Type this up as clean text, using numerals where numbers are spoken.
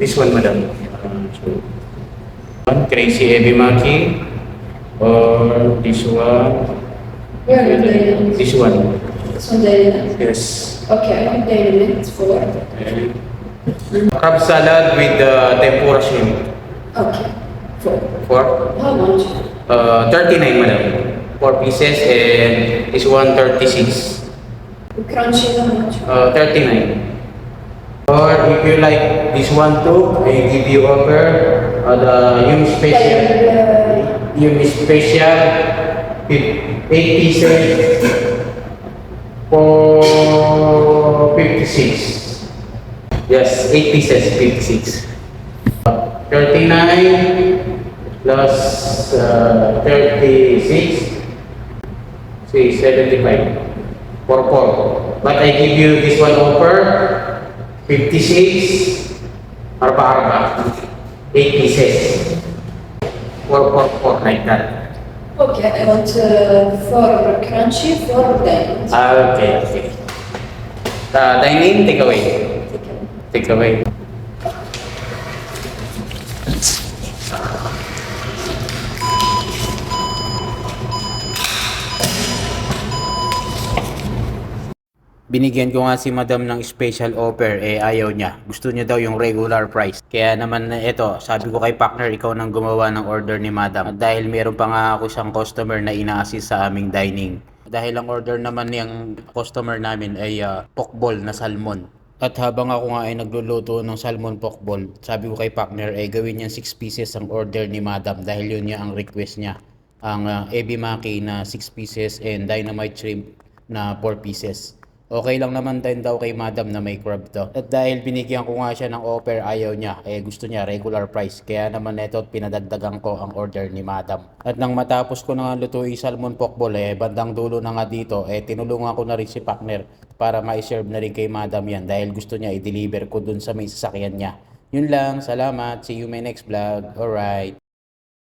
This one, madam. One crazy Ebi Maki or this one. Where are the daily? This one. This one daily. Yes. Okay, I want daily minutes for. Crab salad with tempura shrimp. Okay. For. For How much? 39, madam. 4 pieces and this one 36. Crunchy, how much? 39. Or if you like this one too, I give you offer the yung special 8 pieces for 56. Yes, 8 pieces 56. 39 plus 36 see 75 for 4. But I give you this one offer 56 arba 8 pieces 4 like that. Okay, I want 4 crunchy, 4 daily. Okay. Dining, take away. Take away. Binigyan ko nga si madam ng special offer, ayaw niya. Gusto niya daw yung regular price. Kaya naman ito, sabi ko kay partner, ikaw nang gumawa ng order ni madam. At dahil meron pa nga ako siyang customer na ina-assist sa aming dining. Dahil ang order naman niyang customer namin ay pokball na salmon. At habang ako nga ay nagluluto ng salmon pokball, sabi ko kay partner ay gawin niyang 6 pieces ang order ni madam dahil yun niya ang request niya. Ang Ebi Maki na 6 pieces and dynamite shrimp na 4 pieces. Okay lang naman din daw kay madam na may crab to. At dahil binigyan ko nga siya ng offer, ayaw niya. Gusto niya regular price. Kaya naman ito pinadagdagan ko ang order ni madam. At nang matapos ko na nga lutuin salmon pokball, bandang dulo na nga dito, tinulungan ko na rin si partner para ma-serve na rin kay madam yan. Dahil gusto niya i-deliver ko dun sa may sasakyan niya. Yun lang. Salamat. See you my next vlog. Alright.